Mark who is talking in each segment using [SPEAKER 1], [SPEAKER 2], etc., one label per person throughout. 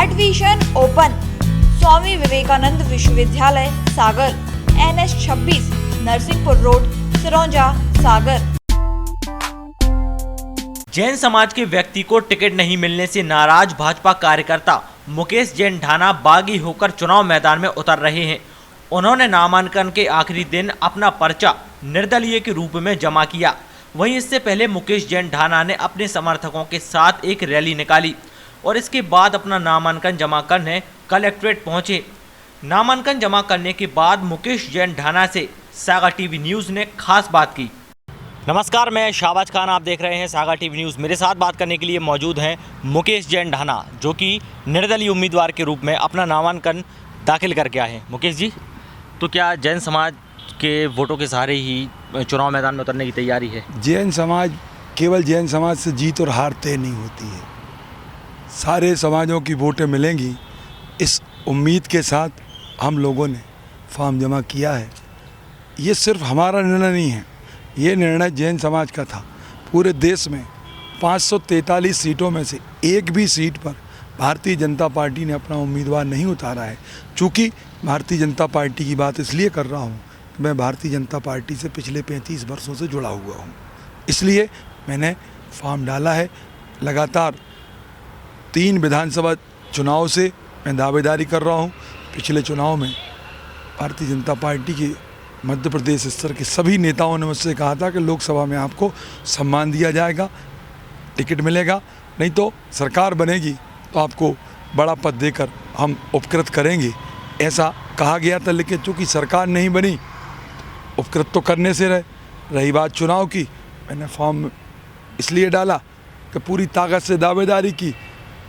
[SPEAKER 1] Admission open. Swami Vivekananda विश्वविद्यालय सागर, NH26 Narsinghpur road, Sironja, सागर।
[SPEAKER 2] जैन समाज के व्यक्ति को टिकट नहीं मिलने से नाराज भाजपा कार्यकर्ता मुकेश जैन ढाना बागी होकर चुनाव मैदान में उतर रहे हैं। उन्होंने नामांकन के आखिरी दिन अपना पर्चा निर्दलीय के रूप में जमा किया। वहीं इससे पहले मुकेश जैन ढाना ने अपने समर्थकों के साथ एक रैली निकाली और इसके बाद अपना नामांकन जमा करने कलेक्ट्रेट पहुंचे। नामांकन जमा करने के बाद मुकेश जैन ढाना से सागर टीवी न्यूज़ ने खास बात की। नमस्कार, मैं शाहबाज खान, आप देख रहे हैं सागर टीवी न्यूज़। मेरे साथ बात करने के लिए मौजूद हैं मुकेश जैन ढाना, जो कि निर्दलीय उम्मीदवार के रूप में अपना नामांकन दाखिल करके आए हैं। मुकेश जी, तो क्या जैन समाज के वोटों के सहारे ही चुनाव मैदान में उतरने की तैयारी है?
[SPEAKER 3] जैन समाज, केवल जैन समाज से जीत और हार तय नहीं होती है। सारे समाजों की वोटें मिलेंगी, इस उम्मीद के साथ हम लोगों ने फॉर्म जमा किया है। ये सिर्फ हमारा निर्णय नहीं है, ये निर्णय जैन समाज का था। पूरे देश में 543 सीटों में से एक भी सीट पर भारतीय जनता पार्टी ने अपना उम्मीदवार नहीं उतारा है। चूँकि भारतीय जनता पार्टी की बात इसलिए कर रहा हूँ कि मैं भारतीय जनता पार्टी से पिछले 35 वर्षों से जुड़ा हुआ हूँ, इसलिए मैंने फॉर्म डाला है। लगातार 3 विधानसभा चुनाव से मैं दावेदारी कर रहा हूँ। पिछले चुनाव में भारतीय जनता पार्टी के मध्य प्रदेश स्तर के सभी नेताओं ने मुझसे कहा था कि लोकसभा में आपको सम्मान दिया जाएगा, टिकट मिलेगा, नहीं तो सरकार बनेगी तो आपको बड़ा पद देकर हम उपकृत करेंगे, ऐसा कहा गया था। लेकिन चूँकि सरकार नहीं बनी, उपकृत तो करने से रही बात चुनाव की, मैंने फॉर्म इसलिए डाला कि पूरी ताकत से दावेदारी की।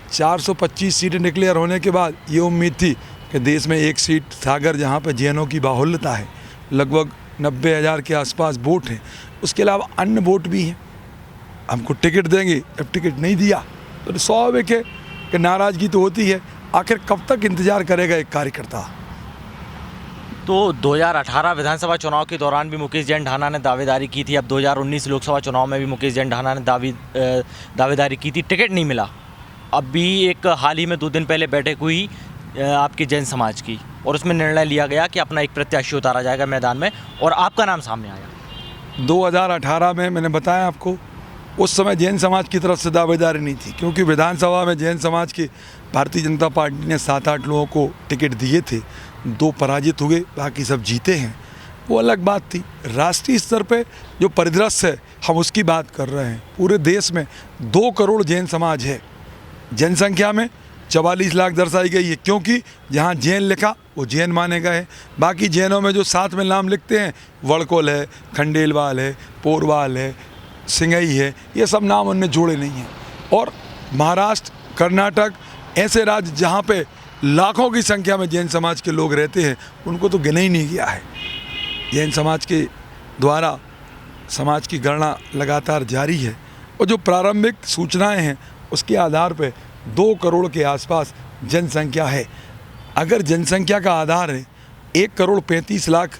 [SPEAKER 3] 425 सीटें डिक्लेयर होने के बाद ये उम्मीद थी कि देश में एक सीट सागर, जहाँ पर जैनों की बाहुल्यता है, लगभग 90,000 के आसपास वोट हैं, उसके अलावा अन्य वोट भी हैं, हमको टिकट देंगे। जब टिकट नहीं दिया तो स्वाभाविक है कि नाराज़गी तो होती है। आखिर कब तक इंतज़ार करेगा एक कार्यकर्ता?
[SPEAKER 2] तो 2018 विधानसभा चुनाव के दौरान भी मुकेश जैन ढाना ने दावेदारी की थी। अब 2019 लोकसभा चुनाव में भी मुकेश जैन ढाना ने दावेदारी की थी, टिकट नहीं मिला। अब भी एक हाल ही में 2 दिन पहले बैठक हुई आपके जैन समाज की, और उसमें निर्णय लिया गया कि अपना एक प्रत्याशी उतारा जाएगा मैदान में, और आपका नाम सामने आया।
[SPEAKER 3] 2018 में मैंने बताया आपको, उस समय जैन समाज की तरफ से दावेदारी नहीं थी, क्योंकि विधानसभा में जैन समाज के भारतीय जनता पार्टी ने 7-8 लोगों को टिकट दिए थे। 2 पराजित हुए, बाकी सब जीते हैं, वो अलग बात थी। राष्ट्रीय स्तर पे जो परिदृश्य है, हम उसकी बात कर रहे हैं। पूरे देश में 2 करोड़ जैन समाज है, जनसंख्या में 44 लाख दर्शाई गई है, क्योंकि जहाँ जैन लिखा वो जैन माने गए हैं। बाकी जैनों में जो साथ में नाम लिखते हैं, वड़कोल है, खंडेलवाल है, पोरवाल है, सिंगई है, ये सब नाम उनने जोड़े नहीं हैं। और महाराष्ट्र, कर्नाटक, ऐसे राज्य जहाँ पे लाखों की संख्या में जैन समाज के लोग रहते हैं, उनको तो गिना ही नहीं गया है। जैन समाज के द्वारा समाज की गणना लगातार जारी है, और जो प्रारंभिक सूचनाएं हैं उसके आधार पे 2 करोड़ के आसपास जनसंख्या है। अगर जनसंख्या का आधार है 1 करोड़ 35 लाख,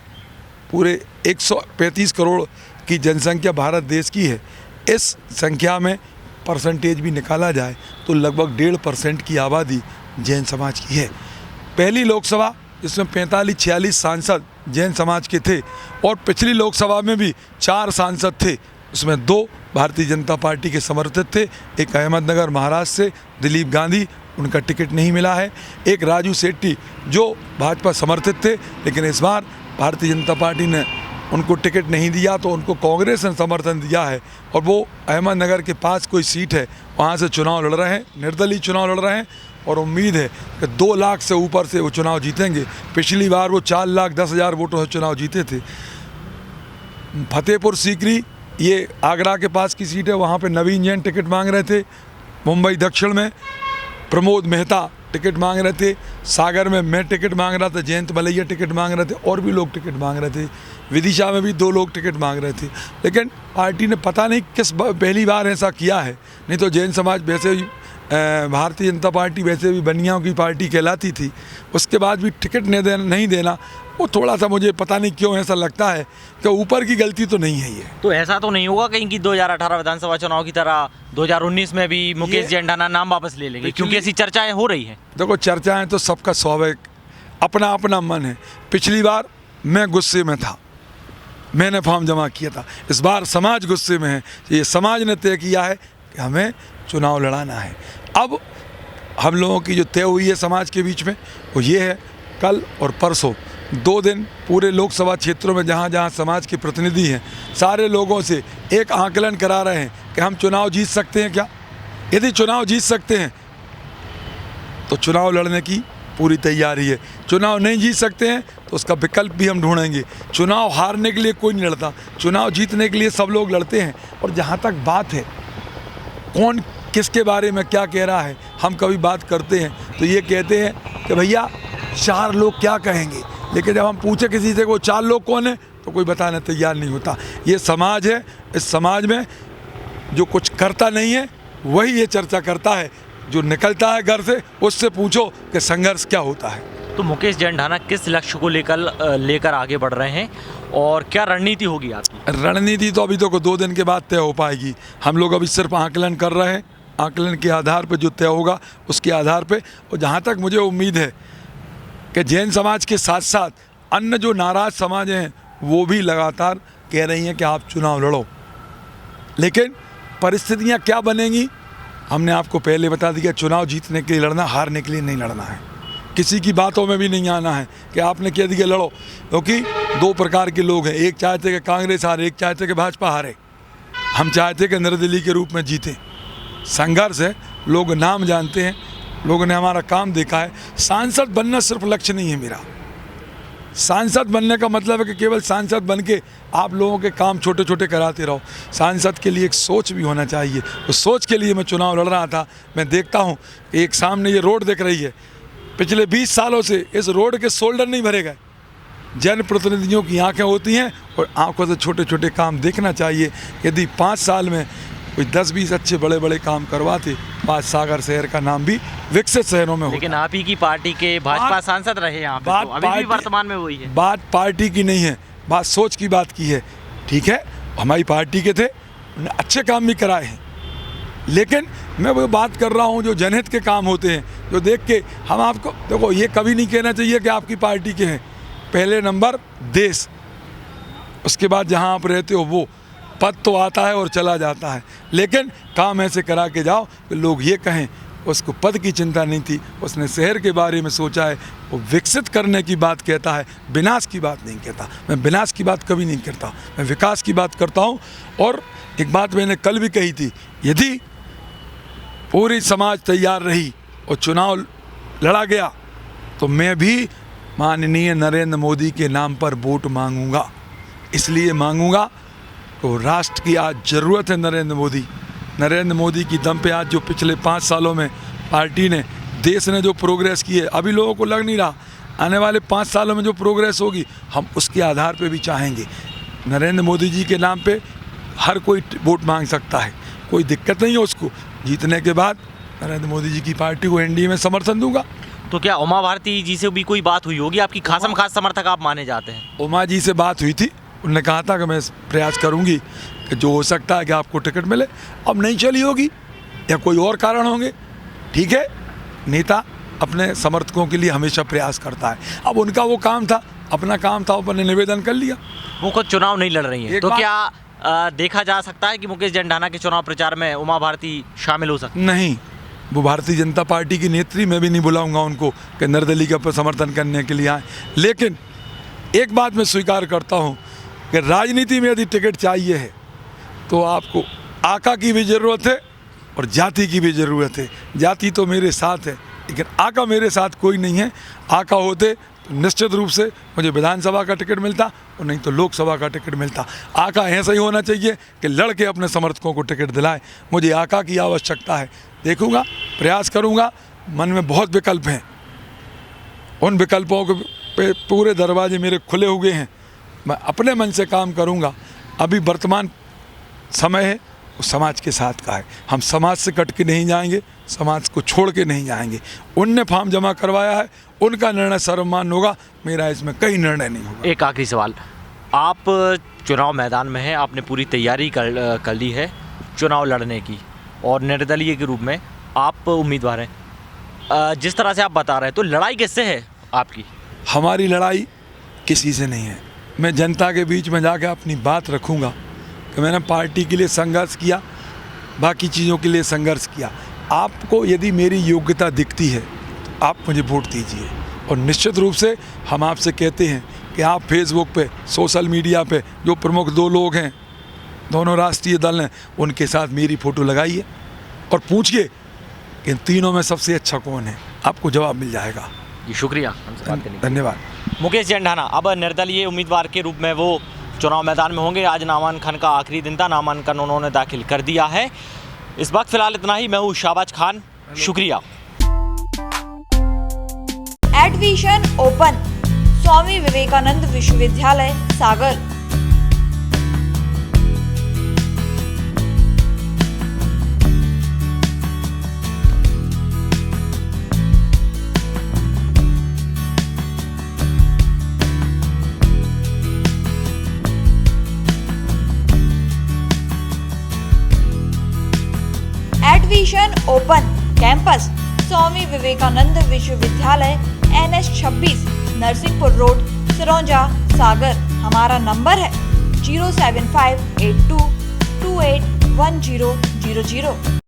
[SPEAKER 3] पूरे 135 करोड़ की जनसंख्या भारत देश की है, इस संख्या में परसेंटेज भी निकाला जाए तो लगभग 1.5% की आबादी जैन समाज की है। पहली लोकसभा जिसमें 45-46 सांसद जैन समाज के थे, और पिछली लोकसभा में भी 4 सांसद थे, उसमें 2 भारतीय जनता पार्टी के समर्थित थे। एक अहमदनगर महाराष्ट्र से दिलीप गांधी, उनका टिकट नहीं मिला है। एक राजू सेट्टी जो भाजपा समर्थित थे, लेकिन इस बार भारतीय जनता पार्टी ने उनको टिकट नहीं दिया तो उनको कांग्रेस ने समर्थन दिया है, और वो अहमदनगर के पास कोई सीट है, वहाँ से चुनाव लड़ रहे हैं, निर्दलीय चुनाव लड़ रहे हैं, और उम्मीद है कि 2 लाख से ऊपर से वो चुनाव जीतेंगे। पिछली बार वो 4,10,000 वोटों से चुनाव जीते थे। फतेहपुर सीकरी, ये आगरा के पास की सीट है, वहाँ पे नवीन जैन टिकट मांग रहे थे। मुंबई दक्षिण में प्रमोद मेहता टिकट मांग रहे थे। सागर में मैं टिकट मांग रहा था, जयंत मलैया टिकट मांग रहे थे, और भी लोग टिकट मांग रहे थे। विदिशा में भी 2 लोग टिकट मांग रहे थे, लेकिन पार्टी ने पता नहीं किस पहली बार ऐसा किया है। नहीं तो जैन समाज वैसे ही भारतीय जनता पार्टी वैसे भी बनियाओं की पार्टी कहलाती थी, उसके बाद भी टिकट नहीं देना वो थोड़ा सा मुझे पता नहीं क्यों ऐसा लगता है कि ऊपर की गलती तो नहीं है ये।
[SPEAKER 2] तो ऐसा तो नहीं होगा कहीं कि 2018 विधानसभा चुनाव की तरह 2019 में भी मुकेश जैन ढाना नाम वापस ले लेंगे, क्योंकि ऐसी चर्चाएं हो रही हैं।
[SPEAKER 3] देखो चर्चाएं तो सबका स्वाभाविक अपना अपना मन है। पिछली बार मैं गुस्से में था, मैंने फॉर्म जमा किया था, इस बार समाज गुस्से में है। ये समाज ने तय किया है कि हमें चुनाव लड़ाना है। अब हम लोगों की जो तय हुई है समाज के बीच में वो ये है, कल और परसों 2 दिन पूरे लोकसभा क्षेत्रों में जहाँ जहाँ समाज के प्रतिनिधि हैं सारे लोगों से एक आकलन करा रहे हैं कि हम चुनाव जीत सकते हैं क्या। यदि चुनाव जीत सकते हैं तो चुनाव लड़ने की पूरी तैयारी है, चुनाव नहीं जीत सकते हैं तो उसका विकल्प भी हम ढूंढेंगे। चुनाव हारने के लिए कोई नहीं लड़ता, चुनाव जीतने के लिए सब लोग लड़ते हैं। और जहाँ तक बात है कौन किसके बारे में क्या कह रहा है, हम कभी बात करते हैं तो ये कहते हैं कि भैया 4 लोग क्या कहेंगे, लेकिन जब हम पूछे किसी से वो 4 लोग कौन है तो कोई बताने तैयार नहीं होता। ये समाज है, इस समाज में जो कुछ करता नहीं है वही ये चर्चा करता है, जो निकलता है घर से उससे पूछो कि संघर्ष क्या होता है।
[SPEAKER 2] तो मुकेश जैन ढाना किस लक्ष्य को लेकर आगे बढ़ रहे हैं और क्या रणनीति होगी आपकी?
[SPEAKER 3] रणनीति तो अभी तो 2 दिन के बाद तय हो पाएगी। हम लोग अभी सिर्फ आकलन कर रहे हैं, आकलन के आधार पर जो तय होगा उसके आधार पर। और जहाँ तक मुझे उम्मीद है कि जैन समाज के साथ साथ अन्य जो नाराज समाज हैं वो भी लगातार कह रही हैं कि आप चुनाव लड़ो, लेकिन परिस्थितियाँ क्या बनेंगी हमने आपको पहले बता दिया। चुनाव जीतने के लिए लड़ना, हारने के लिए नहीं लड़ना है। किसी की बातों में भी नहीं आना है कि आपने कह दिया लड़ो, क्योंकि 2 प्रकार के लोग हैं, एक चाहते कि कांग्रेस हारे, एक चाहते कि भाजपा हारे। हम चाहते कि निर्दलीय के रूप में जीते। संघर्ष है, लोग नाम जानते हैं, लोगों ने हमारा काम देखा है। सांसद बनना सिर्फ लक्ष्य नहीं है मेरा। सांसद बनने का मतलब है कि केवल सांसद बन के आप लोगों के काम छोटे छोटे कराते रहो। सांसद के लिए एक सोच भी होना चाहिए। उस सोच के लिए मैं चुनाव लड़ रहा था। मैं देखता हूँ एक सामने ये रोड दिख रही है, पिछले 20 सालों से इस रोड के शोल्डर नहीं भरे गए। जनप्रतिनिधियों की आंखें होती हैं और आंखों से छोटे छोटे काम देखना चाहिए। यदि 5 साल में कोई 10-20 अच्छे बड़े बड़े काम करवाते, आज सागर शहर का नाम भी विकसित शहरों में होता।
[SPEAKER 2] लेकिन आप ही की पार्टी के भाजपा सांसद रहे यहाँ पे, तो अभी भी वर्तमान में वही है।
[SPEAKER 3] बात पार्टी की नहीं है, बात सोच की बात की है। ठीक है, हमारी पार्टी के थे, उन्होंने अच्छे काम भी कराए हैं, लेकिन मैं वो बात कर रहा हूँ जो जनहित के काम होते हैं, जो देख के हम आपको देखो, ये कभी नहीं कहना चाहिए कि आपकी पार्टी के हैं। पहले नंबर देश, उसके बाद जहाँ आप रहते हो वो पद तो आता है और चला जाता है, लेकिन काम ऐसे करा के जाओ कि लोग ये कहें उसको पद की चिंता नहीं थी, उसने शहर के बारे में सोचा है, वो विकसित करने की बात कहता है, विनाश की बात नहीं कहता। मैं विनाश की बात कभी नहीं करता, मैं विकास की बात करता हूँ। और एक बात मैंने कल भी कही थी, यदि पूरी समाज तैयार रही और चुनाव लड़ा गया तो मैं भी माननीय नरेंद्र मोदी के नाम पर वोट मांगूंगा। इसलिए मांगूंगा तो राष्ट्र की आज ज़रूरत है नरेंद्र मोदी की दम पे आज जो पिछले 5 सालों में पार्टी ने, देश ने जो प्रोग्रेस की है, अभी लोगों को लग नहीं रहा, आने वाले 5 सालों में जो प्रोग्रेस होगी हम उसके आधार पे भी चाहेंगे। नरेंद्र मोदी जी के नाम पे हर कोई वोट मांग सकता है, कोई दिक्कत नहीं है उसको। जीतने के बाद नरेंद्र मोदी जी की पार्टी को एनडीए में समर्थन दूंगा।
[SPEAKER 2] तो क्या उमा भारती जी से भी कोई बात हुई होगी? आपकी खासम खास समर्थक आप माने जाते हैं।
[SPEAKER 3] उमा जी से बात हुई थी, उन्होंने कहा था कि मैं प्रयास करूंगी कि जो हो सकता है कि आपको टिकट मिले। अब नहीं चली होगी या कोई और कारण होंगे, ठीक है, नेता अपने समर्थकों के लिए हमेशा प्रयास करता है। अब उनका वो काम था, अपना काम था, उन्होंने निवेदन कर लिया।
[SPEAKER 2] वो खुद चुनाव नहीं लड़ रही है, तो क्या देखा जा सकता है कि मुकेश जैन ढाना के चुनाव प्रचार में उमा भारती शामिल हो सकती?
[SPEAKER 3] नहीं, वो भारतीय जनता पार्टी की नेत्री, मैं भी नहीं बुलाऊंगा उनको कि निर्दलीय का समर्थन करने के लिए आए। लेकिन एक बात मैं स्वीकार करता हूँ कि राजनीति में यदि टिकट चाहिए है तो आपको आका की भी ज़रूरत है और जाति की भी ज़रूरत है। जाति तो मेरे साथ है, लेकिन आका मेरे साथ कोई नहीं है। आका होते तो निश्चित रूप से मुझे विधानसभा का टिकट मिलता और नहीं तो लोकसभा का टिकट मिलता। आका ऐसा ही होना चाहिए कि लड़के अपने समर्थकों को टिकट दिलाए। मुझे आका की आवश्यकता है, देखूंगा, प्रयास करूंगा। मन में बहुत विकल्प हैं, उन विकल्पों के पूरे दरवाजे मेरे खुले हुए हैं। मैं अपने मन से काम करूंगा। अभी वर्तमान समय है, वो समाज के साथ का है। हम समाज से कट के नहीं जाएंगे, समाज को छोड़ के नहीं जाएंगे। उनने फॉर्म जमा करवाया है, उनका निर्णय सर्वमान्य होगा, मेरा इसमें कोई निर्णय नहीं होगा।
[SPEAKER 2] एक आखिरी सवाल, आप चुनाव मैदान में हैं, आपने पूरी तैयारी कर ली है चुनाव लड़ने की और निर्दलीय के रूप में आप उम्मीदवार हैं। जिस तरह से आप बता रहे हैं तो लड़ाई किससे है आपकी?
[SPEAKER 3] हमारी लड़ाई किसी से नहीं है। मैं जनता के बीच में जाकर अपनी बात रखूँगा कि मैंने पार्टी के लिए संघर्ष किया, बाकी चीज़ों के लिए संघर्ष किया। आपको यदि मेरी योग्यता दिखती है, आप मुझे वोट दीजिए। और निश्चित रूप से हम आपसे कहते हैं कि आप फेसबुक पे, सोशल मीडिया पे जो प्रमुख 2 लोग हैं, दोनों राष्ट्रीय दल हैं, उनके साथ मेरी फ़ोटो लगाइए और पूछिए कि इन तीनों में सबसे अच्छा कौन है, आपको जवाब मिल जाएगा।
[SPEAKER 2] जी शुक्रिया हमसे बात करने के लिए।
[SPEAKER 3] धन्यवाद।
[SPEAKER 2] मुकेश जैन ढाना अब निर्दलीय उम्मीदवार के रूप में वो चुनाव मैदान में होंगे। आज नामांकन का आखिरी दिन था, नामांकन उन्होंने दाखिल कर दिया है। इस वक्त फिलहाल इतना ही। मैं हूँ शाहबाज खान, शुक्रिया।
[SPEAKER 1] एडमिशन ओपन स्वामी विवेकानंद विश्वविद्यालय सागर। Admission open campus Swami Vivekananda विश्वविद्यालय NH 26 नरसिंहपुर रोड सिरौंजा सागर। हमारा नंबर है 07582281000।